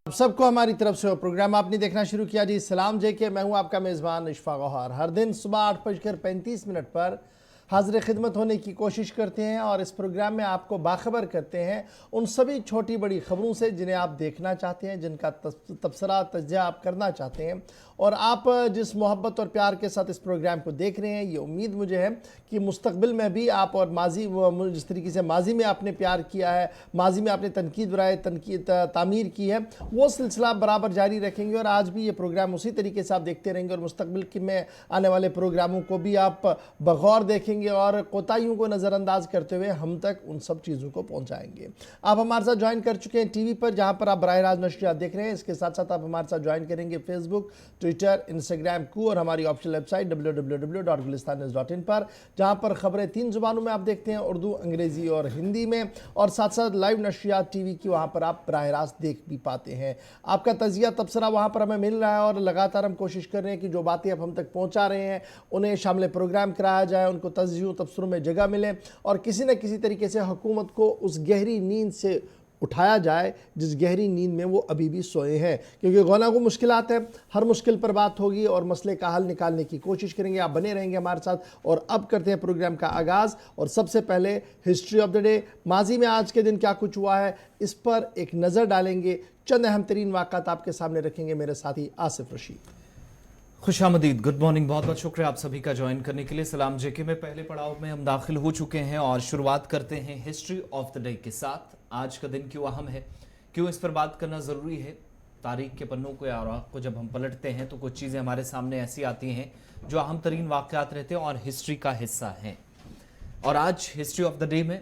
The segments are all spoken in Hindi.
आप सबको हमारी तरफ से प्रोग्राम आपने देखना शुरू किया जी। सलाम जे के मैं हूं आपका मेज़बान इशफाक गौहर। हर दिन सुबह 8:35 पर हाजिर खिदमत होने की कोशिश करते हैं और इस प्रोग्राम में आपको बाखबर करते हैं उन सभी छोटी बड़ी ख़बरों से जिन्हें आप देखना चाहते हैं, जिनका तबसरा तज्ज़िया आप करना चाहते हैं। और आप जिस मोहब्बत और प्यार के साथ इस प्रोग्राम को देख रहे हैं, ये उम्मीद मुझे है कि मुस्तकबिल में भी आप और माजी जिस तरीके से माजी में आपने प्यार किया है, माजी में आपने तनकीद बराए तनकीद तामीर की है, वो सिलसिला बराबर जारी रखेंगे। और आज भी ये प्रोग्राम उसी तरीके से आप देखते रहेंगे और मुस्तकबिल में आने वाले प्रोग्रामों को भी आप बगौर देखेंगे और कोताहियों को नज़रअंदाज करते हुए हम तक उन सब चीज़ों को पहुँचाएंगे। आप हमारे साथ ज्वाइन कर चुके हैं टीवी पर, जहाँ पर आप बराह रास्त नशरियात देख रहे हैं। इसके साथ साथ आप हमारे साथ ज्वाइन करेंगे फेसबुक, ट्विटर, इंस्टाग्राम को और हमारी ऑफिशियल वेबसाइट www.gulistanews.in पर, जहाँ पर खबरें 3 ज़ुबानों में आप देखते हैं, उर्दू, अंग्रेज़ी और हिंदी में। और साथ साथ लाइव नशरियात टीवी की वहाँ पर आप बराह रास्त देख भी पाते हैं। आपका तजिया तबसरा वहाँ पर हमें मिल रहा है और लगातार हम कोशिश कर रहे हैं कि जो बातें अब हम तक पहुँचा रहे हैं उन्हें शामिल प्रोग्राम कराया जाए, उनको तजियों तबसरों में जगह मिले और किसी न किसी तरीके से हुकूमत को उस गहरी नींद से उठाया जाए जिस गहरी नींद में वो अभी भी सोए हैं। क्योंकि गौना को मुश्किलात है, हर मुश्किल पर बात होगी और मसले का हल निकालने की कोशिश करेंगे। आप बने रहेंगे हमारे साथ और अब करते हैं प्रोग्राम का आगाज़। और सबसे पहले हिस्ट्री ऑफ द डे, माजी में आज के दिन क्या कुछ हुआ है इस पर एक नज़र डालेंगे। चंद अहम तरीन वाक़ात आपके सामने रखेंगे मेरे साथी आसिफ रशीद। खुशामदीद, गुड मॉर्निंग, बहुत बहुत शुक्रिया आप सभी का ज्वाइन करने के लिए। सलाम जेके में पहले पड़ाव में हम दाखिल हो चुके हैं और शुरुआत करते हैं हिस्ट्री ऑफ द डे के साथ। आज का दिन क्यों अहम है, क्यों इस पर बात करना ज़रूरी है। तारीख के पन्नों को या औराक को जब हम पलटते हैं तो कुछ चीज़ें हमारे सामने ऐसी आती हैं जो अहम तरीन वाक़यात रहते हैं और हिस्ट्री का हिस्सा हैं। और आज हिस्ट्री ऑफ द डे में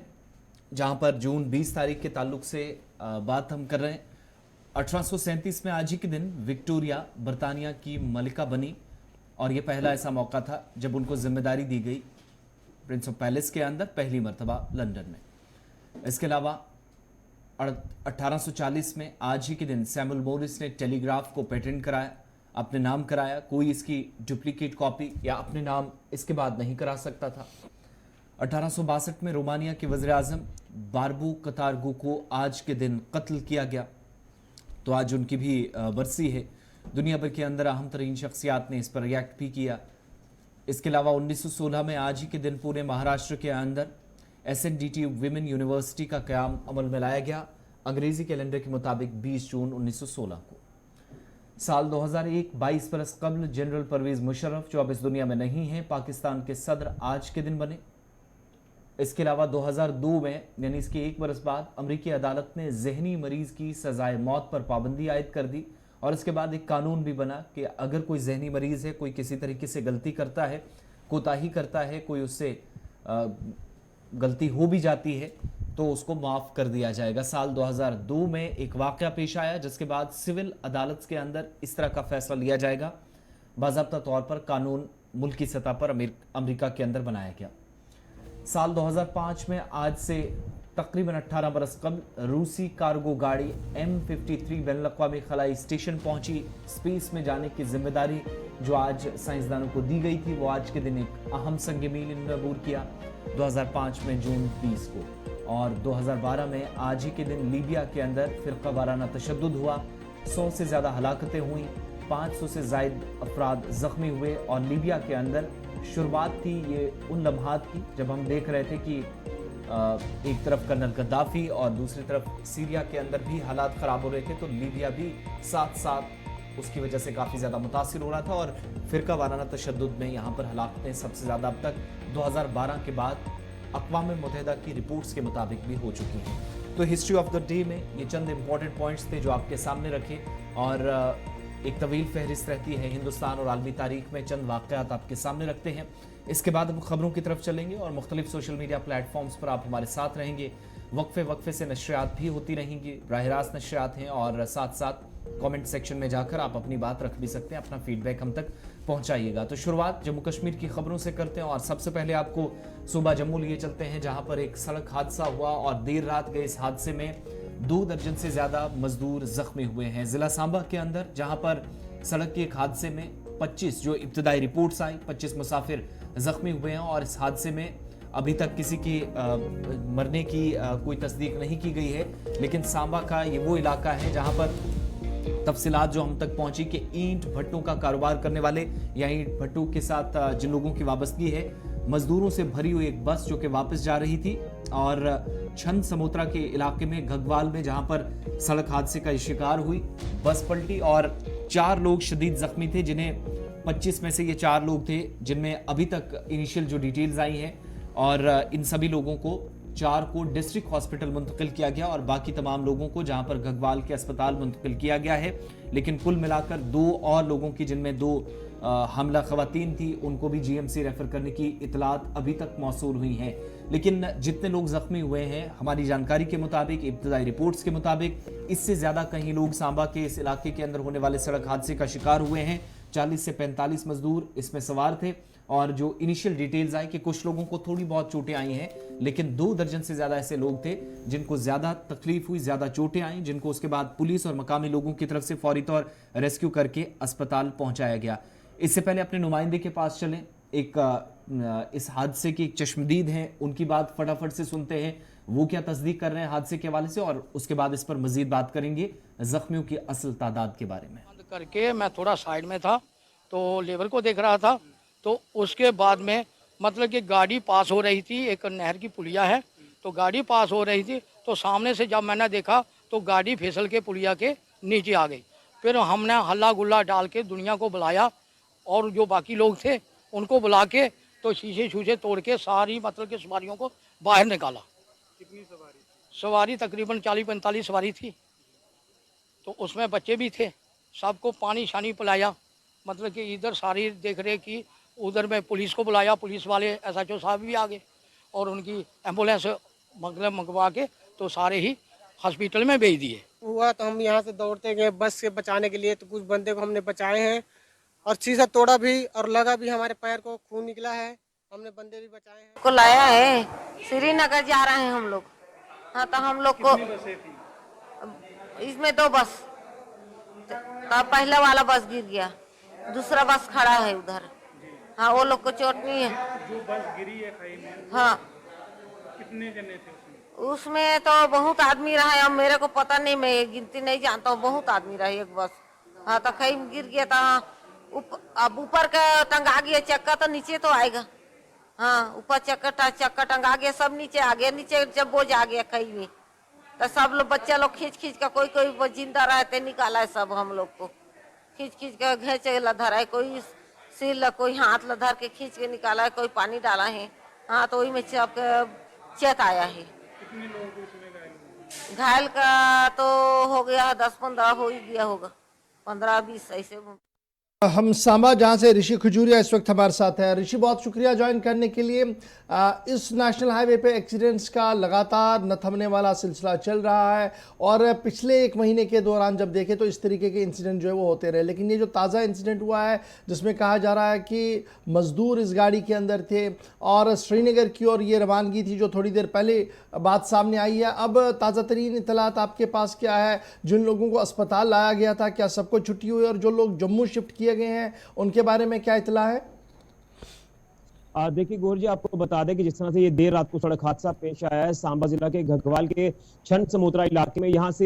जहाँ पर जून 20 तारीख के ताल्लुक से बात हम कर रहे हैं, 1837 में आज ही के दिन विक्टोरिया बरतानिया की मलिका बनी और ये पहला ऐसा मौका था जब उनको जिम्मेदारी दी गई प्रिंस ऑफ पैलेस के अंदर पहली मरतबा लंदन में। इसके अलावा 1840 में आज ही के दिन सैमुअल मोरिस ने टेलीग्राफ को पेटेंट कराया, अपने नाम कराया। कोई इसकी डुप्लीकेट कॉपी या अपने नाम इसके बाद नहीं करा सकता था। 1862 में रोमानिया के वज़ीर आज़म बारबू कतारगू को आज के दिन कत्ल किया गया, तो आज उनकी भी बरसी है। दुनिया भर के अंदर अहम तरीन शख्सियात ने इस पर रिएक्ट भी किया। इसके अलावा 1916 में आज ही के दिन पूरे महाराष्ट्र के अंदर SNDT विमेन यूनिवर्सिटी का क़याम अमल में लाया गया, अंग्रेज़ी कैलेंडर के मुताबिक 20 जून 1916 को। साल 2001, 22 बरस कबल जनरल परवेज़ मुशर्रफ जो अब इस दुनिया में नहीं हैं, पाकिस्तान के सदर आज के दिन बने। इसके अलावा 2002 में यानी इसके 1 बरस बाद अमरीकी अदालत ने जहनी मरीज की सजाए मौत पर पाबंदी आयद कर दी और इसके बाद एक कानून भी बना कि अगर कोई जहनी मरीज है, कोई किसी तरीके से गलती करता है, कोताही करता है, कोई उससे गलती हो भी जाती है तो उसको माफ़ कर दिया जाएगा। साल 2002 में एक वाक़या पेश आया जिसके बाद सिविल अदालत के अंदर इस तरह का फैसला लिया जाएगा। बाज़ाब्ता तौर पर कानून मुल्क की सतह पर अमेरिका के अंदर बनाया गया। साल 2005 में आज से तकरीबन 18 बरस कबल रूसी कार्गो गाड़ी M53 बैनुल-अक़वामी खलाई स्टेशन पहुंची। स्पेस में जाने की जिम्मेदारी जो आज साइंसदानों को दी गई थी वो आज के दिन एक अहम संग मील इन्होंने अबूर किया 2005 में जून 20 को। और 2012 में आज ही के दिन लीबिया के अंदर फ़िरक़ा वाराना तशद्दुद हुआ, 100 से ज़्यादा हलाकतें हुई, 500 से ज़ायद अफराद ज़ख्मी हुए। और लीबिया के अंदर शुरुआत थी ये उन लम्हात की जब हम देख रहे थे कि एक तरफ कर्नल गद्दाफी और दूसरी तरफ सीरिया के अंदर भी हालात ख़राब हो रहे थे, तो लीबिया भी साथ साथ उसकी वजह से काफ़ी ज़्यादा मुतासिर हो रहा था। और फ़िरक़ा वाराना तशद्दुद में यहाँ पर हलाकतें सबसे ज़्यादा अब तक 2012 के बाद अक़वाम मुत्तहिदा की रिपोर्ट्स के मुताबिक भी हो चुकी हैं। तो हिस्ट्री ऑफ द डे में ये चंद इंपॉर्टेंट पॉइंट्स थे जो आपके सामने रखे और एक तवील फहरिस्त रहती है हिंदुस्तान और आलमी तारीख में, चंद वाक़यात आपके सामने रखते हैं। इसके बाद हम खबरों की तरफ चलेंगे और मुख्तलिफ सोशल मीडिया प्लेटफॉर्म्स पर आप हमारे साथ रहेंगे। वक्फे से नशरियात भी होती रहेंगी, बराह रास्त नशरियात हैं और साथ साथ कमेंट सेक्शन में जाकर आप अपनी बात रख भी सकते हैं, अपना फीडबैक हम तक पहुंचाइएगा। तो शुरुआत जम्मू कश्मीर की खबरों से करते हैं और सबसे पहले आपको सूबा जम्मू लिए चलते हैं जहां पर एक सड़क हादसा हुआ और देर रात गए इस हादसे में 2 दर्जन से ज़्यादा मजदूर जख्मी हुए हैं। ज़िला सांबा के अंदर जहां पर सड़क के एक हादसे में 25 जो इब्तदाई रिपोर्ट्स आई 25 मुसाफिर जख्मी हुए हैं और इस हादसे में अभी तक किसी की मरने की कोई तस्दीक नहीं की गई है। लेकिन सांबा का ये वो इलाका है जहां पर तफसीलात जो हम तक पहुंची कि ईंट भट्टों का कारोबार करने वाले या ईंट भट्टों के साथ जिन लोगों की वाबस्तगी है, मजदूरों से भरी हुई एक बस जो कि वापस जा रही थी और छंद समोत्रा के इलाके में घगवाल में जहां पर सड़क हादसे का शिकार हुई, बस पलटी और 4 लोग शदीद जख्मी थे, जिन्हें 25 में से ये 4 लोग थे जिनमें अभी तक इनिशियल जो डिटेल्स आई हैं, और इन सभी लोगों को 4 को डिस्ट्रिक्ट हॉस्पिटल मुंतकिल किया गया और बाकी तमाम लोगों को जहां पर घगवाल के अस्पताल मुंतकिल किया गया है। लेकिन कुल मिलाकर 2 और लोगों की, जिनमें 2 हमला खवातीन थी, उनको भी जीएमसी रेफर करने की इतलात अभी तक मौसूल हुई हैं। लेकिन जितने लोग जख्मी हुए हैं, हमारी जानकारी के मुताबिक, इब्तदाई रिपोर्ट्स के मुताबिक, इससे ज्यादा कहीं लोग सांबा के इस इलाके के अंदर होने वाले सड़क हादसे का शिकार हुए हैं। 40 से 45 मजदूर इसमें सवार थे और जो इनिशियल डिटेल्स आई कि कुछ लोगों को थोड़ी बहुत चोटें आई हैं, लेकिन 2 दर्जन से ज्यादा ऐसे लोग थे जिनको ज्यादा तकलीफ हुई, ज्यादा चोटें आई, जिनको उसके बाद पुलिस और मकामी लोगों की तरफ से फौरी तौर रेस्क्यू करके अस्पताल पहुंचाया गया। इससे पहले अपने नुमाइंदे के पास चलें, इस हादसे के एक चश्मदीद हैं, उनकी बात फटाफट से सुनते हैं, वो क्या तस्दीक कर रहे हैं हादसे के हवाले से, और उसके बाद इस पर मजीद बात करेंगे जख्मियों की असल तादाद के बारे में। करके मैं थोड़ा साइड में था तो लेबर को देख रहा था, तो उसके बाद में मतलब कि गाड़ी पास हो रही थी, एक नहर की पुलिया है, तो गाड़ी पास हो रही थी, तो सामने से जब मैंने देखा तो गाड़ी फिसल के पुलिया के नीचे आ गई। फिर हमने हल्ला गुल्ला डाल के दुनिया को बुलाया और जो बाकी लोग थे उनको बुला के तो शीशे शूशे तोड़ के सारी मतलब कि सवारियों को बाहर निकाला। कितनी सवारी? सवारी तकरीबन 40-45 सवारी थी, तो उसमें बच्चे भी थे। सबको पानी शानी पिलाया, मतलब कि इधर सारी देख रेख की, उधर में पुलिस को बुलाया, पुलिस वाले SHO साहब भी आ गए और उनकी एम्बुलेंस मतलब मंगवा के तो सारे ही हॉस्पिटल में भेज दिए। हुआ तो हम यहाँ से दौड़ते गए बस से बचाने के लिए, तो कुछ बंदे को हमने बचाए हैं और शीशा तोड़ा भी और लगा भी, हमारे पैर को खून निकला है, हमने बंदे भी बचाए हैं। को लाया है, श्रीनगर जा रहे हैं हम लोग। हाँ, तो हम लोग को बसें थी? इसमें 2 बस, तो पहला वाला बस गिर गया, दूसरा बस खड़ा है उधर। हाँ, वो लोग को चोट नहीं है। जो बस गिरी है खाई में, हाँ, कितने जने थे उसमें? उसमें तो बहुत आदमी रहा है, अब मेरे को पता नहीं, मैं गिनती नहीं जानता हूँ, बहुत आदमी रहे एक बस। हाँ, तो कहीं गिर गया था, अब ऊपर का टंगा गया चक्का, तो नीचे तो आएगा। हाँ, ऊपर चक्का टंगा गया, सब नीचे आ गया, नीचे जब बोझ आ गया कहीं में, तो सब लोग बच्चा लोग खींच का, कोई जिंदा रहते निकाला है, सब हम लोग को खींच के घेचे लधर है, कोई सिर कोई हाथ लधर के खींच के निकाला है, कोई पानी डाला है। हाँ, तो वही में चेत आया है। कितने लोग उसमें घायल हुए? घायल का तो हो गया 10-15 हो ही गया होगा, 15-20 ऐसे। हम सांबा जहां से ऋषि खजूरिया इस वक्त हमारे साथ हैं। ऋषि, बहुत शुक्रिया ज्वाइन करने के लिए। इस नेशनल हाईवे पे एक्सीडेंट्स का लगातार न थमने वाला सिलसिला चल रहा है और पिछले 1 महीने के दौरान जब देखें तो इस तरीके के इंसिडेंट जो है वो होते रहे, लेकिन ये जो ताज़ा इंसिडेंट हुआ है जिसमें कहा जा रहा है कि मज़दूर इस गाड़ी के अंदर थे और श्रीनगर की ओर ये रवानगी थी, जो थोड़ी देर पहले बात सामने आई है। अब ताज़ा तरीन इतलात आपके पास क्या है? जिन लोगों को अस्पताल लाया गया था, क्या सबको छुट्टी हुई, और जो लोग जम्मू शिफ्ट किए गए हैं उनके बारे में क्या इतला है? देखिए गौर जी, आपको बता दें कि जिस तरह से ये देर रात को सड़क हादसा पेश आया है सांबा जिला के घगवाल के छंद समोत्रा इलाके में, यहाँ से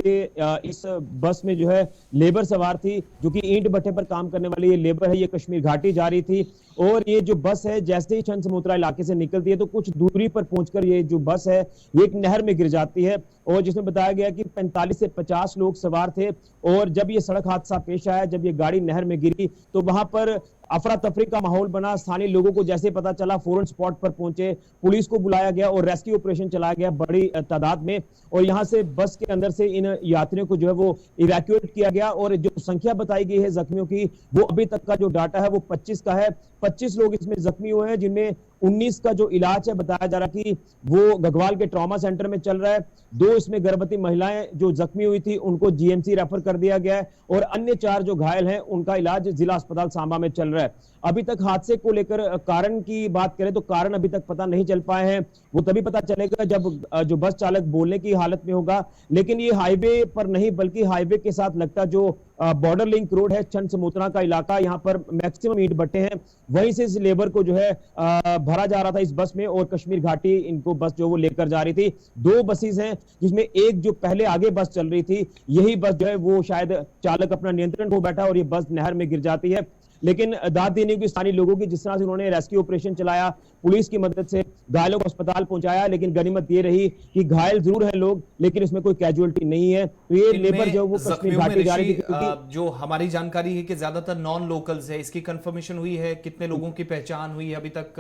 इस बस में जो है लेबर सवार थी, जो कि ईंट भट्टे पर काम करने वाली ये लेबर है, ये कश्मीर घाटी जा रही थी। और ये जो बस है जैसे ही छंद समोत्रा इलाके से निकलती है तो कुछ दूरी पर पहुंचकर ये जो बस है ये एक नहर में गिर जाती है, और जिसमें बताया गया कि 45 से 50 लोग सवार थे। और जब ये सड़क हादसा पेश आया, जब ये गाड़ी नहर में गिरी तो वहां पर अफरा तफरी का माहौल बना। स्थानीय लोगों को जैसे पता चला फौरन स्पॉट पर पहुंचे, पुलिस को बुलाया गया और रेस्क्यू ऑपरेशन चलाया गया बड़ी तादाद में, और यहां से बस के अंदर से इन यात्रियों को जो है वो इवैक्यूएट किया गया। और जो संख्या बताई गई है जख्मियों की, वो अभी तक का जो डाटा है वो 25 का है। 25 लोग इसमें जख्मी हुए हैं, जिनमें 19 का जो इलाज है बताया जा रहा है कि वो घगवाल के ट्रॉमा सेंटर में चल रहा है। 2 इसमें गर्भवती महिलाएं जो जख्मी हुई थी उनको जीएमसी रेफर कर दिया गया है, और अन्य 4 जो घायल हैं उनका इलाज जिला अस्पताल सांबा में चल रहा है। अभी तक हादसे को लेकर कारण की बात करें तो कारण अभी तक पता नहीं चल पाए हैं, वो तभी पता चलेगा जब जो बस चालक बोलने की हालत में होगा। लेकिन ये हाईवे पर नहीं बल्कि हाईवे के साथ लगता जो बॉर्डर लिंक रोड है, छन समोत्रा का इलाका, यहाँ पर मैक्सिमम ईंट भट्टे हैं, वहीं से इस लेबर को जो है भरा जा रहा था इस बस में, और कश्मीर घाटी इनको बस जो वो लेकर जा रही थी। 2 बसेस हैं, जिसमें एक जो पहले आगे बस चल रही थी, यही बस जो है वो शायद चालक अपना नियंत्रण खो बैठा और ये बस नहर में गिर जाती है। लेकिन दाद देने की स्थानीय लोगों की, जिस तरह से उन्होंने रेस्क्यू ऑपरेशन चलाया, पुलिस की मदद से घायलों को अस्पताल पहुंचाया, लेकिन गनीमत ये रही कि घायल जरूर है लोग, लेकिन इसमें कोई कैजुअलिटी नहीं है। तो ये लेबर जो वो कश्मीर घाटी जा रही थी, जो हमारी जानकारी है कि ज्यादातर नॉन लोकल्स है, इसकी कंफर्मेशन हुई है? कितने लोगों की पहचान हुई है अभी तक?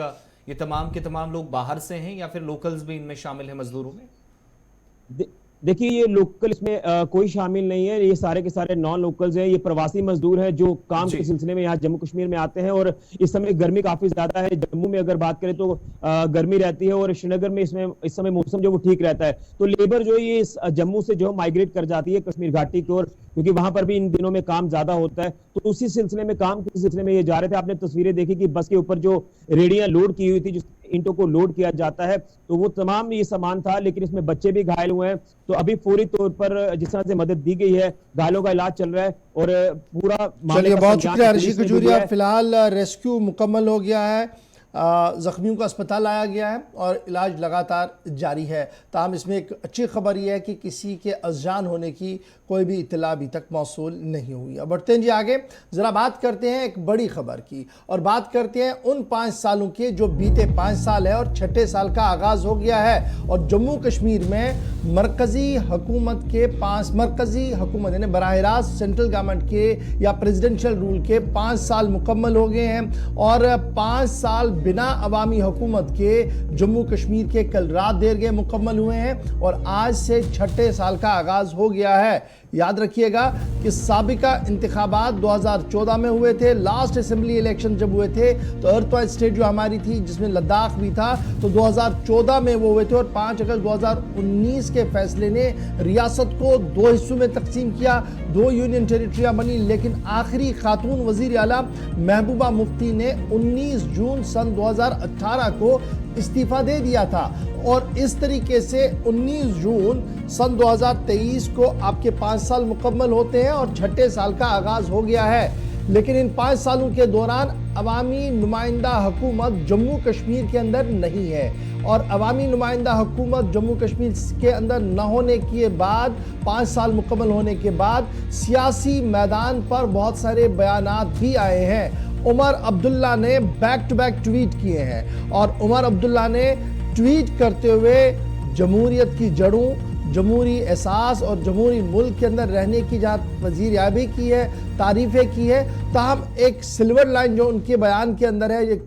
ये तमाम के तमाम लोग बाहर से हैं या फिर लोकल्स भी इनमें शामिल हैं मजदूरों में? देखिए, ये लोकल इसमें कोई शामिल नहीं है, ये सारे के सारे नॉन लोकल्स हैं, ये प्रवासी मजदूर हैं जो काम के सिलसिले में यहाँ जम्मू कश्मीर में आते हैं। और इस समय गर्मी काफी ज्यादा है, जम्मू में अगर बात करें तो गर्मी रहती है, और श्रीनगर में इस समय मौसम जो वो ठीक रहता है। तो लेबर जो ये जम्मू से जो माइग्रेट कर जाती है कश्मीर घाटी की ओर, क्योंकि वहां पर भी इन दिनों में काम ज्यादा होता है, तो उसी सिलसिले में, काम के सिलसिले में ये जा रहे थे। आपने तस्वीरें देखी कि बस के ऊपर जो रेडियां लोड की हुई थी, जिस ईंटों को लोड किया जाता है, तो वो तमाम ये सामान था, लेकिन इसमें बच्चे भी घायल हुए हैं। तो अभी फौरी तौर पर जिस तरह से मदद दी गई है, घायलों का इलाज चल रहा है और पूरा चलिए, बहुत शुक्रिया ऋषि खजूरिया। फिलहाल रेस्क्यू मुकम्मल हो गया है, जख्मियों को अस्पताल लाया गया है और इलाज लगातार जारी है। ताहम इसमें एक अच्छी खबर यह है कि किसी के अजान होने की कोई भी इत्तला अभी तक मौसूल नहीं हुई। अब बढ़ते हैं जी आगे, ज़रा बात करते हैं एक बड़ी खबर की, और बात करते हैं उन 5 सालों के जो बीते 5 साल है और 6ठे साल का आगाज़ हो गया है। और जम्मू कश्मीर में मरकज़ी हुकूमत के 5 मरकज़ी हुकूमत यानी बराह रास्त सेंट्रल गवर्नमेंट के या प्रेसिडेंशियल रूल के 5 साल मुकम्मल हो गए हैं, और 5 साल बिना अवामी हुकूमत के जम्मू कश्मीर के कल रात देर गए मुकम्मल हुए हैं, और आज से 6ठे साल का आगाज़ हो गया है। याद रखिएगा कि साबिका इंतखाबात 2014 में हुए थे, लास्ट असेंबली इलेक्शन जब हुए थे तो अर्थवाइज स्टेट जो हमारी थी जिसमें लद्दाख भी था, तो 2014 में वो हुए थे, और 5 अगस्त 2019 के फैसले ने रियासत को 2 हिस्सों में तकसीम किया, 2 यूनियन टेरिटरियाँ बनी। लेकिन आखिरी खातून वजीर आला महबूबा मुफ्ती ने 19 जून सन 2018 को इस्तीफा दे दिया था, और इस तरीके से 19 जून सन 2023 को आपके 5 साल मुकम्मल होते हैं और 6ठे साल का आगाज़ हो गया है। लेकिन इन 5 सालों के दौरान अवामी नुमाइंदा हुकूमत जम्मू कश्मीर के अंदर नहीं है, और अवामी नुमाइंदा हुकूमत जम्मू कश्मीर के अंदर न होने के बाद, 5 साल मुकम्मल होने के बाद सियासी मैदान पर बहुत सारे बयानात भी आए हैं। उमर अब्दुल्ला ने बैक टू बैक ट्वीट किए हैं, और उमर अब्दुल्ला ने ट्वीट करते हुए जमहूरियत की जड़ों, जमहूरी एहसास और जमहूरी मुल्क के अंदर रहने की जहाँ वज़ीर-ए-आज़म की है, तारीफ़ें की है, ताहम एक सिल्वर लाइन जो उनके बयान के अंदर है, एक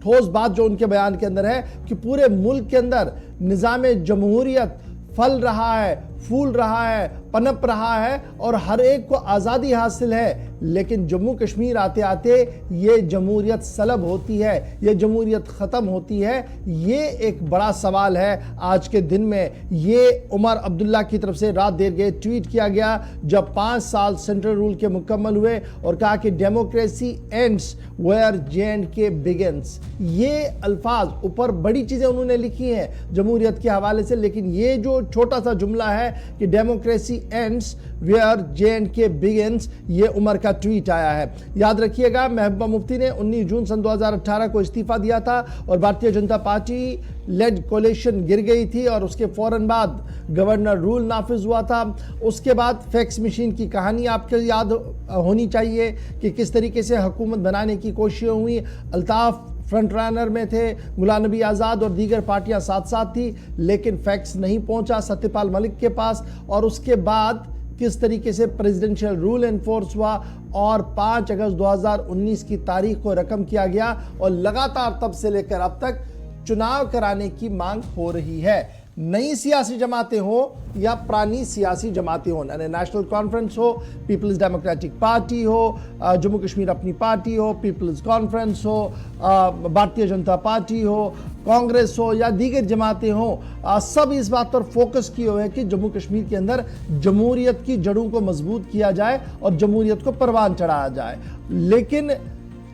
ठोस बात जो उनके बयान के अंदर है कि पूरे मुल्क के अंदर निज़ाम जमहूरियत फल रहा है, फूल रहा है, पनप रहा है, और हर एक को आज़ादी हासिल है। लेकिन जम्मू कश्मीर आते आते ये जमहूरियत सलब होती है, ये जमहूरियत ख़त्म होती है। ये एक बड़ा सवाल है आज के दिन में। ये उमर अब्दुल्ला की तरफ से रात देर गए ट्वीट किया गया जब 5 साल सेंट्रल रूल के मुकम्मल हुए, और कहा कि democracy ends where J&K begins. ये अल्फाज ऊपर बड़ी चीज़ें उन्होंने लिखी हैं जमहूरियत के हवाले से, लेकिन ये जो छोटा सा जुमला है कि democracy ends where J&K begins, ये उमर का ट्वीट आया है। याद रखिएगा, महबूबा मुफ्ती ने 19 जून सन 2018 को इस्तीफा दिया था, और भारतीय जनता पार्टी लेड कोalition गिर गई थी, और उसके फ़ौरन बाद गवर्नर रूल नाफिज हुआ था। उसके बाद फैक्स मशीन की कहानी आपको याद होनी चाहिए कि किस तरीके से हुकूमत बनाने की कोशिशें हुई। अल्ताफ़ फ्रंट रनर में थे, गुलाम नबी आज़ाद और दीगर पार्टियां साथ साथ थी, लेकिन फैक्स नहीं पहुंचा सत्यपाल मलिक के पास। और उसके बाद किस तरीके से प्रेसिडेंशियल रूल एनफोर्स हुआ, और 5 अगस्त 2019 की तारीख को रकम किया गया, और लगातार तब से लेकर अब तक चुनाव कराने की मांग हो रही है। नई सियासी जमातें हो या पुरानी सियासी जमातें हो, यानी नेशनल कॉन्फ्रेंस हो, पीपल्स डेमोक्रेटिक पार्टी हो, जम्मू कश्मीर अपनी पार्टी हो, पीपल्स कॉन्फ्रेंस हो, भारतीय जनता पार्टी हो, कांग्रेस हो या दीगर जमातें हो, सब इस बात पर फोकस किए हुए हैं कि जम्मू कश्मीर के अंदर जमहूरियत की जड़ों को मजबूत किया जाए और जमहूरियत को परवान चढ़ाया जाए। लेकिन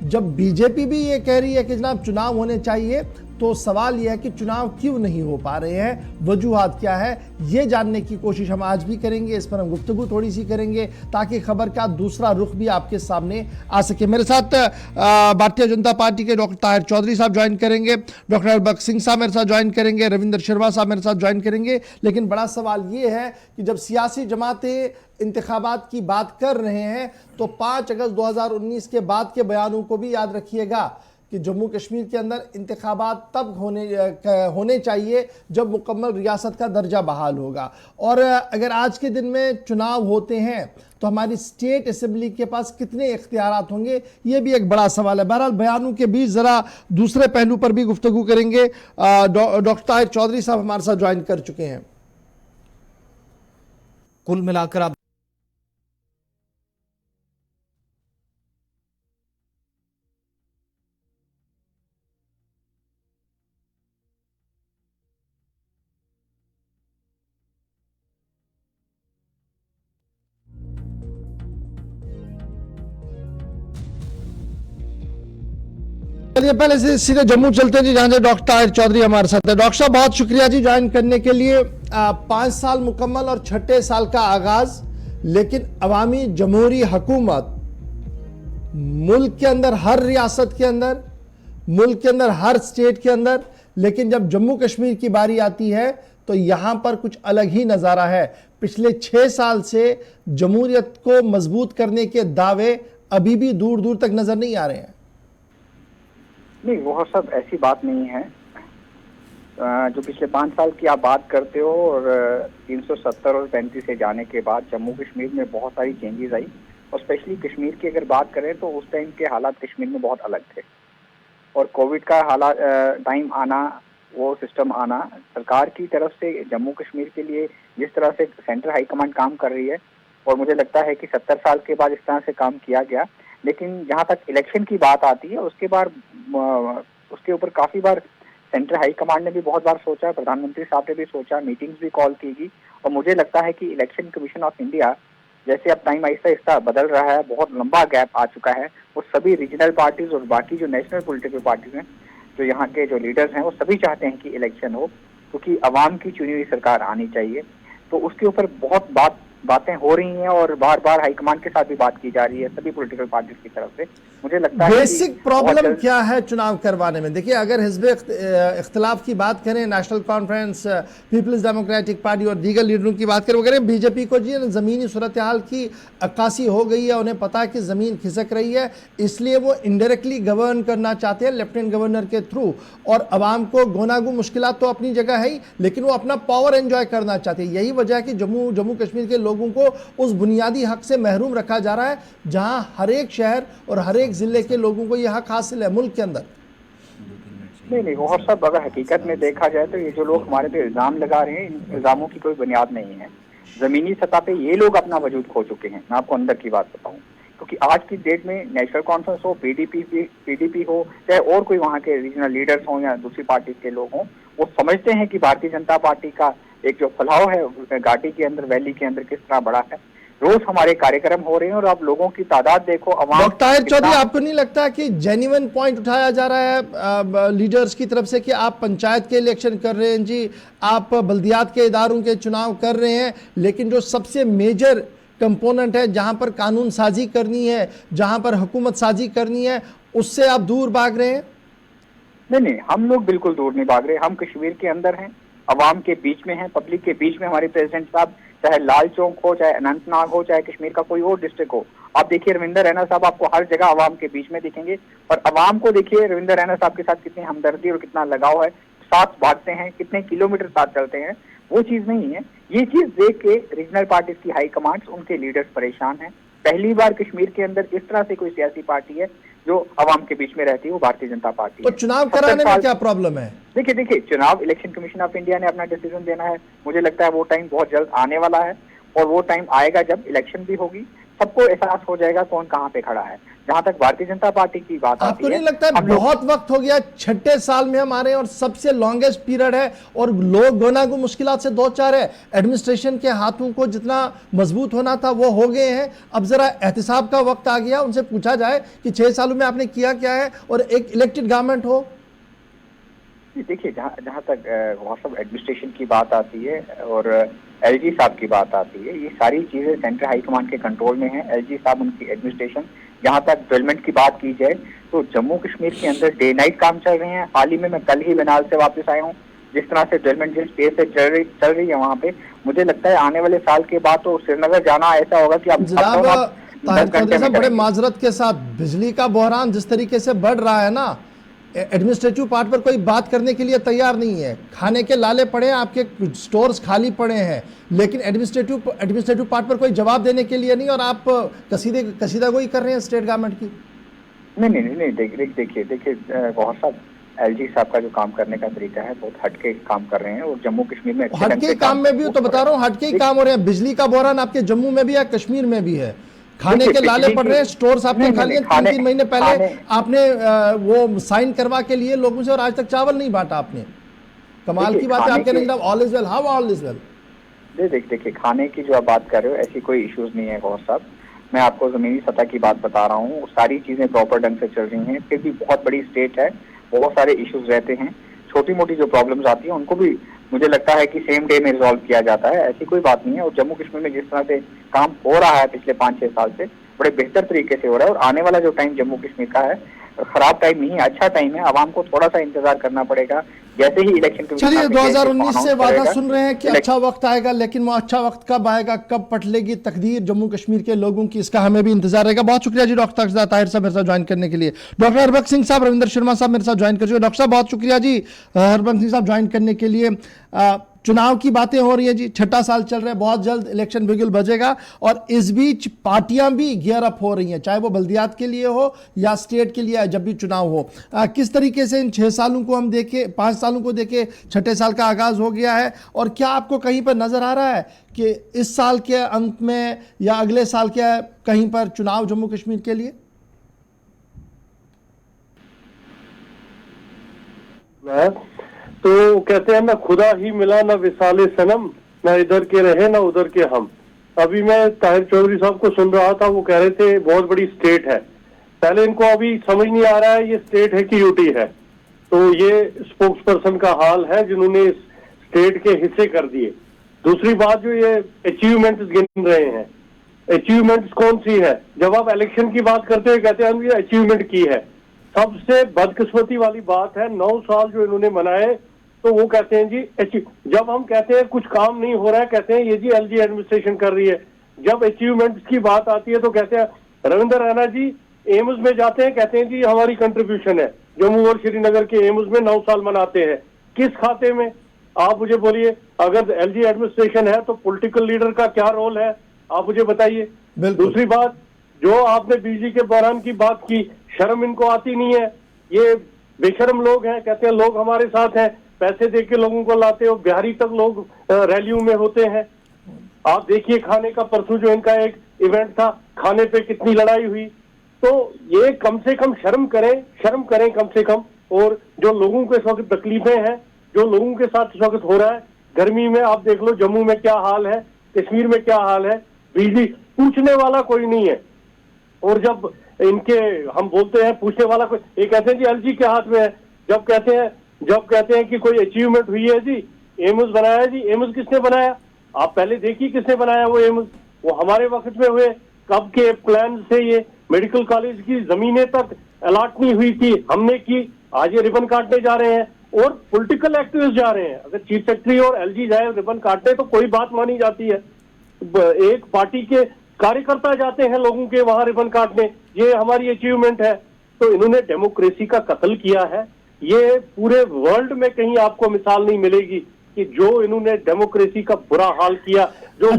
जब बीजेपी भी ये कह रही है कि जनाब चुनाव होने चाहिए, तो सवाल यह है कि चुनाव क्यों नहीं हो पा रहे हैं, वजूहात क्या है, ये जानने की कोशिश हम आज भी करेंगे। इस पर हम गुफ्तगू थोड़ी सी करेंगे ताकि खबर का दूसरा रुख भी आपके सामने आ सके। मेरे साथ भारतीय जनता पार्टी के डॉक्टर ताहिर चौधरी साहब ज्वाइन करेंगे, डॉक्टर अरबक सिंह साहब मेरे साथ ज्वाइन करेंगे, रविंदर शर्मा साहब मेरे साथ ज्वाइन करेंगे। लेकिन बड़ा सवाल ये है कि जब सियासी जमातें इंतखाबात की बात कर रहे हैं तो 5 अगस्त 2019 के बाद के बयानों को भी याद रखिएगा कि जम्मू कश्मीर के अंदर इंतखाबात तब होने चाहिए जब मुकम्मल रियासत का दर्जा बहाल होगा। और अगर आज के दिन में चुनाव होते हैं तो हमारी स्टेट असेंबली के पास कितने इख्तियारात होंगे, ये भी एक बड़ा सवाल है। बहरहाल बयानों के बीच ज़रा दूसरे पहलू पर भी गुफ्तगू करेंगे। डॉक्टर ताहिर चौधरी साहब हमारे साथ ज्वाइन कर चुके हैं। कुल मिलाकर आप चलिए पहले से सीधे जम्मू चलते हैं जी, जहां से डॉक्टर ताहिर चौधरी हमारे साथ है। डॉक्टर साहब बहुत शुक्रिया जी ज्वाइन करने के लिए। 5 साल मुकम्मल और 6ठे साल का आगाज, लेकिन अवामी जमहूरी हुकूमत मुल्क के अंदर हर रियासत के अंदर, मुल्क के अंदर हर स्टेट के अंदर, लेकिन जब जम्मू कश्मीर की बारी आती है तो यहां पर कुछ अलग ही नजारा है। पिछले 6 साल से जमहूरियत को मजबूत करने के दावे अभी भी दूर दूर तक नजर नहीं आ रहे हैं। नहीं, वो सब ऐसी बात नहीं है। जो पिछले 5 साल की आप बात करते हो और 370 और 35 से जाने के बाद जम्मू कश्मीर में बहुत सारी चेंजेस आई, और स्पेशली कश्मीर की अगर बात करें तो उस टाइम के हालात कश्मीर में बहुत अलग थे। और कोविड का हालात टाइम आना, वो सिस्टम आना, सरकार की तरफ से जम्मू कश्मीर के लिए जिस तरह से सेंट्रल हाई कमांड काम कर रही है, और मुझे लगता है कि 70 साल के बाद इस तरह से काम किया गया। लेकिन जहाँ तक इलेक्शन की बात आती है उसके ऊपर काफ़ी बार सेंट्रल हाई कमांड ने भी बहुत बार सोचा, प्रधानमंत्री साहब ने भी सोचा, मीटिंग्स भी कॉल की गई। और मुझे लगता है कि इलेक्शन कमीशन ऑफ इंडिया जैसे अब टाइम आहिस्ता आहिस्ता बदल रहा है, बहुत लंबा गैप आ चुका है, वो सभी रीजनल पार्टीज और बाकी जो नेशनल पॉलिटिकल पार्टीज हैं, जो यहाँ के जो लीडर्स हैं, वो सभी चाहते हैं कि इलेक्शन हो, क्योंकि आवाम की चुनी हुई सरकार आनी चाहिए। तो उसके ऊपर बहुत बातें हो रही हैं और बार बार हाईकमान के साथ भी बात की जा रही है सभी पॉलिटिकल पार्टीज की तरफ से। मुझे लगता है बेसिक प्रॉब्लम क्या है चुनाव करवाने में? देखिए, अगर हिज़्ब इख्तिलाफ की बात करें, national conference, people's democratic party और दीगर लीडरों की बात करें, वो करें बीजेपी को जी ज़मीनी सूरत हाल की अक्कासी हो गई है, उन्हें पता है कि ज़मीन खिसक रही है, इसलिए वो इनडायरेक्टली गवर्न करना चाहते हैं लेफ्टिनेंट गवर्नर के थ्रू। और आवाम को गोनागू मुश्किलात तो अपनी जगह है ही, लेकिन वो अपना पावर एंजॉय करना चाहते हैं। यही वजह है कि जम्मू कश्मीर के लोगों को उस बुनियादी हक से महरूम रखा जा रहा है जहां हर एक शहर और हर एक जिले के लोगों को यह हक हासिल है मुल्क के अंदर। नहीं, वो सब अगर हकीकत में देखा जाए तो ये जो लोग हमारे पे इल्जाम लगा रहे हैं, इन इल्जामों की कोई बुनियाद नहीं है। जमीनी सतह पे ये लोग अपना वजूद खो चुके हैं। मैं आपको अंदर की बात बताऊं, क्योंकि आज की डेट में नेशनल कॉन्फ्रेंस हो, पीडीपी हो, चाहे और कोई वहाँ के रीजनल लीडर्स हों या दूसरी पार्टी के लोग हों, वो समझते हैं कि भारतीय जनता पार्टी का एक जो फैलाव है घाटी के अंदर, वैली के अंदर किस तरह बड़ा है। रोज हमारे कार्यक्रम हो रहे हैं और आप लोगों की तादाद देखो। डॉक्टर ताहिर चौधरी, आपको नहीं लगता कि जेन्युइन पॉइंट उठाया जा रहा है लीडर्स की तरफ से कि आप पंचायत के इलेक्शन कर रहे हैं जी, आप बल्दियात के इदारों के चुनाव कर रहे हैं, लेकिन जो सबसे मेजर कंपोनेंट है, जहां पर कानून साजी करनी है, जहां पर हुकूमत साजी करनी है, उससे आप दूर भाग रहे हैं? नहीं, हम लोग बिल्कुल दूर नहीं भाग रहे। हम कश्मीर के अंदर हैं, अवाम के बीच में हैं, पब्लिक के बीच में। हमारे प्रेसिडेंट साहब, चाहे लाल चौक हो, चाहे अनंतनाग हो, चाहे कश्मीर का कोई और डिस्ट्रिक्ट हो, आप देखिए रविंदर रैना साहब आपको हर जगह अवाम के बीच में दिखेंगे। और अवाम को देखिए रविंदर रैना साहब के साथ कितनी हमदर्दी और कितना लगाव है, साथ भागते हैं, कितने किलोमीटर साथ चलते हैं। वो चीज नहीं है। ये चीज देख के रीजनल पार्टीज की हाई कमांड्स, उनके लीडर्स परेशान हैं। पहली बार कश्मीर के अंदर इस तरह से कोई सियासी पार्टी है जो अवाम के बीच में रहती है, वो भारतीय जनता पार्टी तो है। चुनाव कराने में क्या प्रॉब्लम है? देखिए, चुनाव इलेक्शन कमीशन ऑफ इंडिया ने अपना डिसीजन देना है। मुझे लगता है वो टाइम बहुत जल्द आने वाला है, और वो टाइम आएगा जब इलेक्शन भी होगी, सबको एहसास हो जाएगा कौन कहाँ पे खड़ा है। जहां तक भारतीय जनता पार्टी की बात आती है, आपको नहीं लगता है बहुत वक्त हो गया, 6ठे साल में हम आ रहे हैं और सबसे लॉन्गेस्ट पीरियड है, और लोग गोनागो मुश्किलात से दो चार है, एडमिनिस्ट्रेशन के हाथों को जितना मजबूत होना था वो हो गए हैं। अब जरा एहतिसाब का वक्त आ गया, उनसे पूछा जाए कि 6 सालों में आपने किया क्या है, और एक इलेक्टेड गवर्नमेंट हो। देखिए, जहाँ तक व्हाट्सएप एडमिनिस्ट्रेशन की बात आती है और एलजी साहब की बात आती है, ये सारी चीजें सेंट्रल हाई कमांड के कंट्रोल में है। एलजी साहब, उनकी एडमिनिस्ट्रेशन, जहाँ तक डेवलपमेंट की बात की जाए तो जम्मू कश्मीर के अंदर डे नाइट काम चल रहे हैं। हाल ही में मैं कल ही बनाल से वापस आया हूँ। जिस तरह से डेवलपमेंट जिस पेस से चल रही है वहाँ पे, मुझे लगता है आने वाले साल के बाद तो श्रीनगर जाना ऐसा होगा कि आप जनाब ताहिर चौधरी साहब, बड़े माजरत के साथ बिजली का बहरान जिस तरीके से बढ़ रहा है ना, एडमिनिस्ट्रेटिव पार्ट पर कोई बात करने के लिए तैयार नहीं है। खाने के लाले पड़े हैं, आपके स्टोर्स खाली पड़े हैं, लेकिन एडमिनिस्ट्रेटिव पार्ट पर कोई जवाब देने के लिए नहीं, और आप कसीदा गोई कर रहे हैं स्टेट गवर्नमेंट की। नहीं, देखिए गौहर साहब, एलजी साहब का जो काम करने का तरीका है बहुत हटके काम कर रहे हैं और जम्मू कश्मीर में हटके काम में भी तो बता रहा हूँ, हटके ही काम हो रहे हैं। बिजली का बहरान आपके जम्मू में भी है, कश्मीर में भी है। खाने के लाले पड़ रहे हैं, स्टोर्स आपने खाली 3 महीने पहले आपने वो साइन करवा के लिए लोगों से, और आज तक चावल नहीं बांटा आपने। कमाल की बात है। आपके नहीं, all is well, how all is well. देखिए, खाने की जो आप बात कर रहे हो, ऐसी कोई इश्यूज नहीं है गौहर साहब। मैं आपको जमीनी सतह की बात बता रहा हूँ, सारी चीजें प्रॉपर ढंग से चल रही हैं। फिर भी बहुत बड़ी स्टेट है, बहुत सारे इश्यूज रहते हैं। छोटी मोटी जो प्रॉब्लम्स आती है उनको भी मुझे लगता है कि सेम डे में रिजॉल्व किया जाता है, ऐसी कोई बात नहीं है। और जम्मू कश्मीर में जिस तरह से काम हो रहा है पिछले 5-6 साल से, बड़े बेहतर तरीके से हो रहा है। और आने वाला जो टाइम जम्मू कश्मीर का है, खराब टाइम नहीं है, अच्छा टाइम है। आवाम को थोड़ा सा इंतजार करना पड़ेगा। जैसे ही इलेक्शन, चलिए 2019 से वादा सुन रहे हैं कि अच्छा वक्त आएगा, लेकिन वो अच्छा वक्त कब आएगा, कब पटलेगी तकदीर जम्मू कश्मीर के लोगों की, इसका हमें भी इंतजार रहेगा। बहुत शुक्रिया जी डॉक्टर ताहिर साहब मेरे साथ ज्वाइन करने के लिए। डॉक्टर हरबख्श सिंह साहब, रविंदर शर्मा साहब मेरे साथ ज्वाइन कर चुके। डॉक्टर साहब बहुत शुक्रिया जी हरबख्श सिंह साहब ज्वाइन करने के लिए। चुनाव की बातें हो रही है जी, 6ठा साल चल रहा है, बहुत जल्द इलेक्शन बिगुल बजेगा, और इस बीच पार्टियां भी गियर अप हो रही हैं, चाहे वो बल्दियात के लिए हो या स्टेट के लिए, जब भी चुनाव हो। किस तरीके से इन 6 सालों को हम देखें, 5 सालों को देखें, 6ठे साल का आगाज हो गया है, और क्या आपको कहीं पर नजर आ रहा है कि इस साल के अंत में या अगले साल के कहीं पर चुनाव जम्मू कश्मीर के लिए? तो कहते हैं ना, खुदा ही मिला ना विसाले सनम, ना इधर के रहे ना उधर के हम। अभी मैं ताहिर चौधरी साहब को सुन रहा था, वो कह रहे थे बहुत बड़ी स्टेट है। पहले इनको अभी समझ नहीं आ रहा है ये स्टेट है कि यूटी है। तो ये स्पोक्स पर्सन का हाल है जिन्होंने इस स्टेट के हिस्से कर दिए। दूसरी बात, जो ये अचीवमेंट्स गिन रहे हैं, अचीवमेंट्स कौन सी है? जब आप इलेक्शन की बात करते हैं कहते हैं हम ये अचीवमेंट की है। सबसे बदकिस्मती वाली बात है 9 साल जो इन्होंने मनाए, तो वो कहते हैं जी जब हम कहते हैं कुछ काम नहीं हो रहा है, कहते हैं ये जी एलजी एडमिनिस्ट्रेशन कर रही है। जब अचीवमेंट्स की बात आती है तो कहते हैं रविंद्र रैना जी एम्स में जाते हैं, कहते हैं जी हमारी कंट्रीब्यूशन है। जम्मू और श्रीनगर के एम्स में 9 साल मनाते हैं, किस खाते में? आप मुझे बोलिए। अगर एलजी एडमिनिस्ट्रेशन है तो पॉलिटिकल लीडर का क्या रोल है, आप मुझे बताइए। दूसरी बात, जो आपने बिजली के बहरान की बात की, शर्म इनको आती नहीं है। ये बेशर्म लोग हैं, कहते हैं लोग हमारे साथ हैं, पैसे दे के लोगों को लाते हो, बिहारी तक लोग रैलियों में होते हैं। आप देखिए खाने का, परसों जो इनका एक इवेंट था, खाने पे कितनी लड़ाई हुई। तो ये कम से कम शर्म करें कम से कम। और जो लोगों के इस वक्त तकलीफें हैं, जो लोगों के साथ इस वक्त हो रहा है, गर्मी में आप देख लो जम्मू में क्या हाल है, कश्मीर में क्या हाल है, बिजली पूछने वाला कोई नहीं है। और जब इनके हम बोलते हैं पूछने वाला कोई, ये कहते हैं जी एलजी के हाथ में है। जब कहते हैं कि कोई अचीवमेंट हुई है जी, एम्स बनाया है जी, एम्स किसने बनाया? आप पहले देखिए किसने बनाया वो एम्स। वो हमारे वक्त में हुए, कब के प्लान से ये मेडिकल कॉलेज की जमीनें तक अलॉट नहीं हुई थी, हमने की। आज ये रिबन काटने जा रहे हैं और पॉलिटिकल एक्टिविस्ट जा रहे हैं। अगर चीफ सेक्रेटरी और एलजी जाए रिबन काटने तो कोई बात मानी जाती है। एक पार्टी के कार्यकर्ता जाते हैं लोगों के वहां रिबन काटने, ये हमारी अचीवमेंट है। तो इन्होंने डेमोक्रेसी का कत्ल किया है। ये पूरे वर्ल्ड में कहीं आपको मिसाल नहीं मिलेगी कि जो इन्होंने डेमोक्रेसी का बुरा हाल किया। जो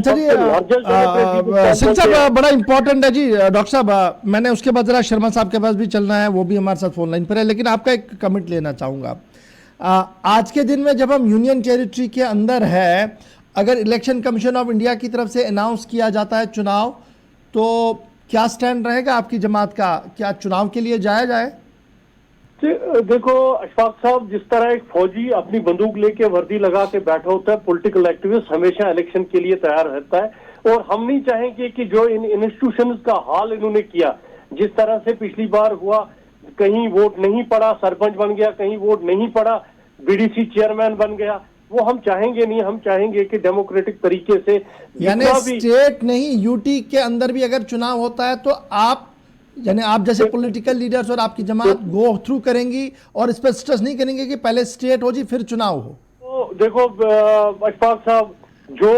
सिंह साहब बड़ा इंपॉर्टेंट है जी। डॉक्टर साहब, मैंने उसके बाद जरा शर्मा साहब के पास भी चलना है, वो भी हमारे साथ फोन लाइन पर है, लेकिन आपका एक कमेंट लेना चाहूंगा। आज के दिन में जब हम यूनियन टेरिटरी के अंदर है, अगर इलेक्शन कमीशन ऑफ इंडिया की तरफ से अनाउंस किया जाता है चुनाव, तो क्या स्टैंड रहेगा आपकी जमात का? क्या चुनाव के लिए जाया जाए? देखो अशफाक साहब, जिस तरह एक फौजी अपनी बंदूक लेके वर्दी लगा के बैठा होता है, पॉलिटिकल एक्टिविस्ट हमेशा इलेक्शन के लिए तैयार रहता है। और हम नहीं चाहेंगे कि जो इन इंस्टीट्यूशंस का हाल इन्होंने किया, जिस तरह से पिछली बार हुआ, कहीं वोट नहीं पड़ा, सरपंच बन गया, कहीं वोट नहीं पड़ा, बीडीसी चेयरमैन बन गया, वो हम चाहेंगे नहीं। हम चाहेंगे कि डेमोक्रेटिक तरीके से यानी जितना भी स्टेट नहीं यूटी के अंदर भी अगर चुनाव होता है तो आप यानी आप जैसे पॉलिटिकल लीडर्स और आपकी जमात गो थ्रू करेंगी और इस पर स्ट्रेस नहीं करेंगे कि पहले स्टेट हो जी फिर चुनाव हो? तो देखो अशफाक साहब, जो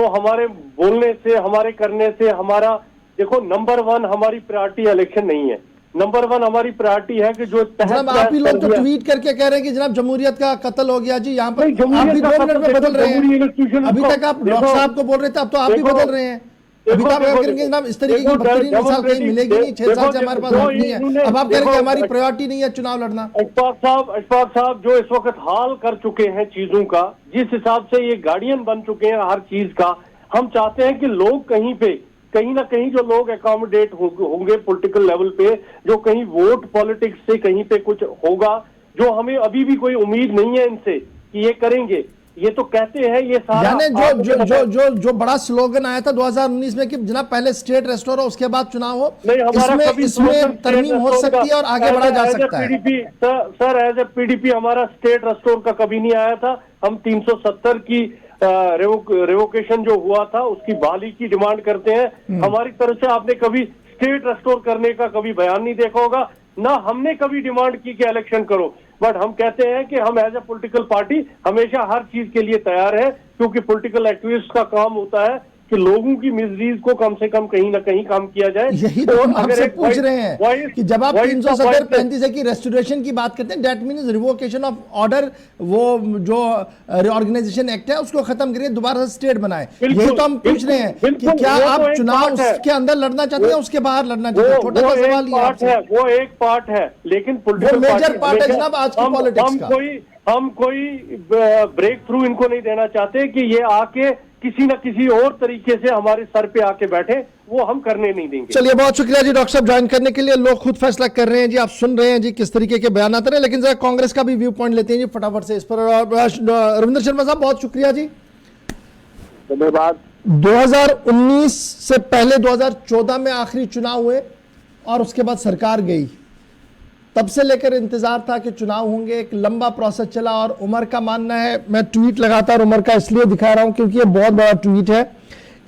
हमारे बोलने से, हमारे करने से, हमारा देखो नंबर 1 हमारी प्रायोरिटी इलेक्शन नहीं है। नंबर 1 हमारी प्रायोरिटी है कि जो जनाब आप ही लोग तो ट्वीट करके कह रहे हैं कि जनाब जमहूरियत का कत्ल हो गया जी, यहाँ पर आप भी 2 मिनट में बदल रहे हैं। अभी तक आप डॉक्टर साहब को बोल रहे थे, अब तो आप भी बदल रहे हैं। अभी तो आप करेंगे जनाब इस तरीके की बदतरीन मिसाल कहीं मिलेगी नहीं, 6 साल से हमारे पास वक्त नहीं है। अब आप कह रहे हैं हमारी प्रायोरिटी नहीं है चुनाव लड़ना। अशफाक साहब जो इस वक्त हाल कर चुके हैं चीजों का, जिस हिसाब से ये गार्डियन बन चुके हैं हर चीज का, हम चाहते हैं कि लोग कहीं ना कहीं जो लोग एकोमोडेट होंगे पॉलिटिकल लेवल पे, जो कहीं वोट पॉलिटिक्स से कहीं पे कुछ होगा, जो हमें अभी भी कोई उम्मीद नहीं है इनसे कि ये करेंगे। ये तो कहते हैं ये सारा यानी जो बड़ा स्लोगन आया था 2019 में कि जनाब पहले स्टेट रेस्टोर हो उसके बाद चुनाव हो, इसमें तरमीम हो सकती है और आगे बढ़ा जा सकता है। सर एज ए पीडीपी हमारा स्टेट रेस्टोर का कभी नहीं आया था। हम 370 की रेवोकेशन जो हुआ था उसकी बहाली की डिमांड करते हैं। हमारी तरफ से आपने कभी स्टेट रेस्टोर करने का कभी बयान नहीं देखा होगा, ना हमने कभी डिमांड की कि इलेक्शन करो। बट हम कहते हैं कि हम एज ए पॉलिटिकल पार्टी हमेशा हर चीज के लिए तैयार है, क्योंकि पॉलिटिकल एक्टिविस्ट का काम होता है कि लोगों की मिजरीज को कम से कम कहीं ना कहीं कम किया जाए। यही तो हम आपसे पूछ रहे हैं कि जब आप 370-35 की रेस्टोरेशन की बात करते हैं, that means revocation of order, वो जो रिऑर्गेनाइजेशन एक्ट है उसको खत्म करिए, दोबारा से स्टेट बनाए। यही तो हम पूछ रहे हैं कि क्या आप चुनाव के अंदर लड़ना चाहते हैं उसके बाहर लड़ना चाहते हैं? छोटा सा सवाल ही है। वो एक पार्ट है, लेकिन पॉलिटिकल मेजर पार्ट है जनाब आज की पॉलिटिक्स का। हम कोई ब्रेक थ्रू इनको नहीं देना चाहते कि ये आके किसी न किसी और तरीके से हमारे सर पे आके बैठे, वो हम करने नहीं देंगे। चलिए बहुत शुक्रिया जी डॉक्टर साहब ज्वाइन करने के लिए। लोग खुद फैसला कर रहे हैं जी, आप सुन रहे हैं जी किस तरीके के बयान आते हैं, लेकिन जरा कांग्रेस का भी व्यू पॉइंट लेते हैं जी फटाफट से इस पर। रविंद्र शर्मा साहब बहुत शुक्रिया जी। धन्यवाद। 2019 से पहले 2014 में आखिरी चुनाव हुए और उसके बाद सरकार गई, तब से लेकर इंतजार था कि चुनाव होंगे, एक लंबा प्रोसेस चला। और उमर का मानना है, मैं ट्वीट लगातार उमर का इसलिए दिखा रहा हूं क्योंकि ये बहुत बड़ा ट्वीट है,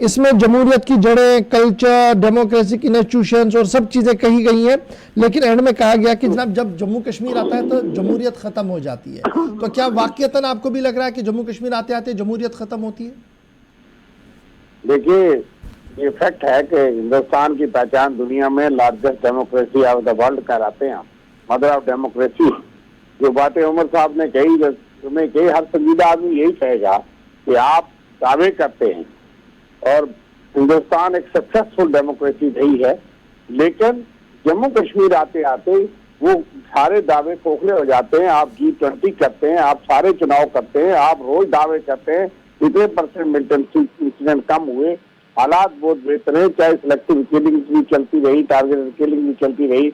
इसमें जमहूरियत की जड़ें, कल्चर, डेमोक्रेटिक इंस्टीट्यूशंस और सब चीजें कही गई हैं, लेकिन एंड में कहा गया कि जनाब जब जम्मू कश्मीर आता है तो जमहूरियत खत्म हो जाती है। तो क्या वाकईतन आपको भी लग रहा है कि जम्मू कश्मीर आते आते जमहूरियत खत्म होती है? देखिए, ये फैक्ट है कि हिंदुस्तान की पहचान दुनिया में largest democracy of the world कराते हैं, मदर ऑफ डेमोक्रेसी। जो बातें उमर साहब ने कही, तुम्हें कही, हर संजीदा आदमी यही कहेगा कि आप दावे करते हैं और हिंदुस्तान एक सक्सेसफुल डेमोक्रेसी रही है, लेकिन जम्मू कश्मीर आते आते वो सारे दावे खोखले हो जाते हैं। आप G20 करते हैं, आप सारे चुनाव करते हैं, आप रोज दावे करते हैं, इतने परसेंट मिलिटेंसी इंसिडेंट कम हुए, हालात बहुत बेहतर है, चाहे सिलेक्टिव किलिंग भी चलती रही, टारगेटेड किलिंग भी चलती रही,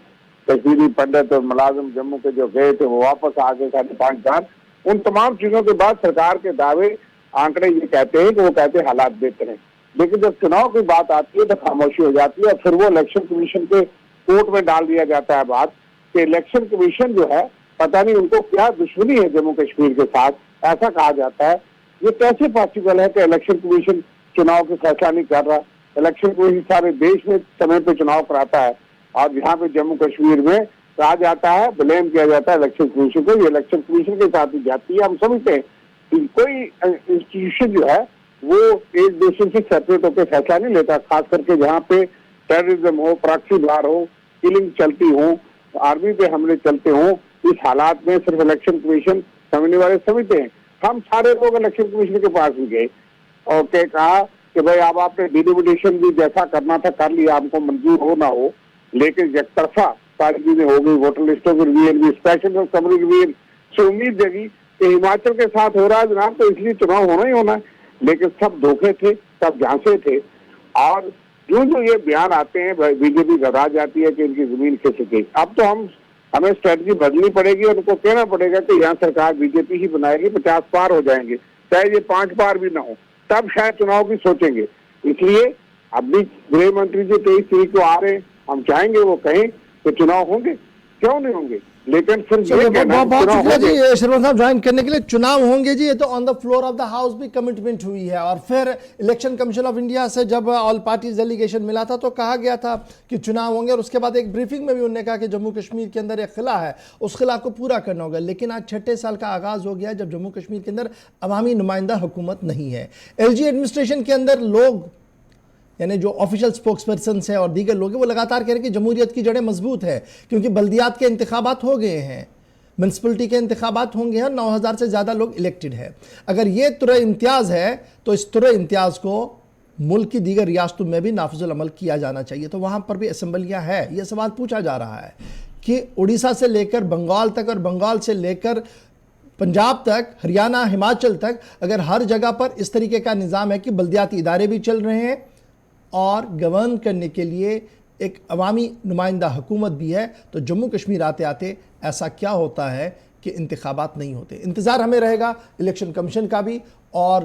कश्मीरी पंडित और मुलाजिम जम्मू के जो गए थे वो वापस आ गए 5,500। उन तमाम चीजों के बाद सरकार के दावे, आंकड़े ये कहते हैं कि वो कहते हैं हालात बेहतर हैं, लेकिन जब चुनाव की बात आती है तो खामोशी हो जाती है। फिर वो इलेक्शन कमीशन के कोर्ट में डाल दिया जाता है बात कि इलेक्शन कमीशन जो है पता नहीं उनको क्या दुश्मनी है जम्मू कश्मीर के साथ, ऐसा कहा जाता है। ये कैसे पॉसिबल है कि इलेक्शन कमीशन चुनाव का फैसला नहीं कर रहा? इलेक्शन कमीशन सारे देश में समय पे चुनाव कराता है और यहाँ पे जम्मू कश्मीर में कहा जाता है, ब्लेम किया जाता है इलेक्शन कमीशन को, ये इलेक्शन कमीशन के साथ ही जाती है। हम समझते हैं कि कोई इंस्टीट्यूशन जो है वो एक दूसरे से सेपरेट होकर फैसला नहीं लेता, खास करके जहाँ पे टेररिज्म हो, प्रॉक्सी वार हो, किलिंग चलती हो, आर्मी पे हमले चलते हो। इस हालात में सिर्फ इलेक्शन कमीशन समझने वाले समझते हैं। हम सारे लोग इलेक्शन कमीशन के पास भी गए और कहा कि भाई अब आपने डिलिमिटेशन भी जैसा करना था कर लिया, आपको मंजूर हो ना हो, लेकिन एक तरफा सारी चीजें हो गई, वोटर लिस्टों की रिवीजन भी, स्पेशल और समरी रिवीजन से उम्मीद जगी कि हिमाचल के साथ हो रहा है जनाब तो इसलिए चुनाव होना ही होना है, लेकिन सब धोखे थे, सब झांसे थे। और जो जो ये बयान आते हैं बीजेपी घबरा जाती है कि इनकी जमीन खिसकेगी। अब तो हमें स्ट्रेटजी बदलनी पड़ेगी और उनको कहना पड़ेगा कि यहाँ सरकार बीजेपी ही बनाएगी, 50 पार हो जाएंगे, चाहे ये 5 पार भी ना हो, तब शायद चुनाव की सोचेंगे। इसलिए अब भी गृह मंत्री जो 23 तारीख को आ रहे हैं, हम चाहेंगे वो कहें कि चुनाव होंगे, क्यों नहीं होंगे। लेकिन फिर चलिए, ये कहना बहुत चुनाव शुक्रिया होंगे। जी शर्मा साहब ज्वाइन करने के लिए। चुनाव होंगे जी, ये तो on the floor of the house भी कमिटमेंट हुई है। और फिर इलेक्शन कमीशन ऑफ इंडिया से जब ऑल पार्टीज डेलीगेशन मिला था तो कहा गया था कि चुनाव होंगे, और उसके बाद एक ब्रीफिंग में भी उन्होंने कहा कि जम्मू कश्मीर के अंदर एक खिला है, उस खिला को पूरा करना होगा। लेकिन आज 6 साल का आगाज हो गया जब जम्मू कश्मीर के अंदर अवामी नुमाइंदा हुकूमत नहीं है। एलजी एडमिनिस्ट्रेशन के अंदर लोग, यानी जो ऑफिशियल स्पोक्स पर्सन है और दीगर लोग हैं, वो लगातार कह रहे हैं कि जमहूरियत की जड़ें मजबूत है, क्योंकि बल्दियात के इंतखाबात हो गए हैं, म्यूनसिपलिटी के इंतखाबात होंगे हैं, 9000 से ज़्यादा लोग इलेक्टेड है। अगर ये तुरह इम्तियाज़ है तो इस तुरह इम्तियाज़ को मुल्क की दीगर रियासतों में भी नाफिजुल अमल किया जाना चाहिए। तो वहाँ पर भी असम्बलियाँ है। ये सवाल पूछा जा रहा है कि उड़ीसा से लेकर बंगाल तक और बंगाल से लेकर पंजाब तक, हरियाणा, हिमाचल तक, अगर हर जगह पर इस तरीके का निज़ाम है कि बल्दियाती इदारे भी चल रहे हैं और गवर्न करने के लिए एक अवामी नुमाइंदा हुकूमत भी है, तो जम्मू कश्मीर आते आते ऐसा क्या होता है कि इंतखाबात नहीं होते। इंतज़ार हमें रहेगा इलेक्शन कमीशन का भी और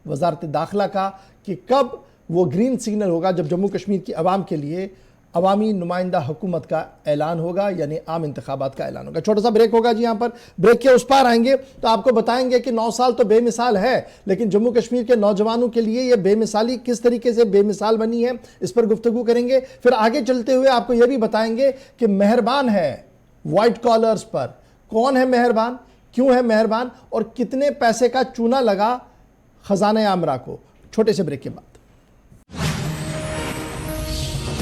वजारत दाखिला का कि कब वो ग्रीन सिग्नल होगा जब जम्मू कश्मीर की आवाम के लिए अवामी नुमाइंदा हुकूमत का ऐलान होगा, यानी आम इंतखाबात का ऐलान होगा। छोटा सा ब्रेक होगा जी। यहाँ पर ब्रेक के उस पार आएंगे तो आपको बताएंगे कि 9 साल तो बेमिसाल है, लेकिन जम्मू कश्मीर के नौजवानों के लिए ये बेमिसाली किस तरीके से बेमिसाल बनी है, इस पर गुफ्तगू करेंगे। फिर आगे चलते हुए आपको यह भी बताएंगे कि मेहरबान है वाइट कॉलर्स पर, कौन है मेहरबान, क्यों है मेहरबान और कितने पैसे का चूना लगा खजाना आमरा को। छोटे से ब्रेक के बाद।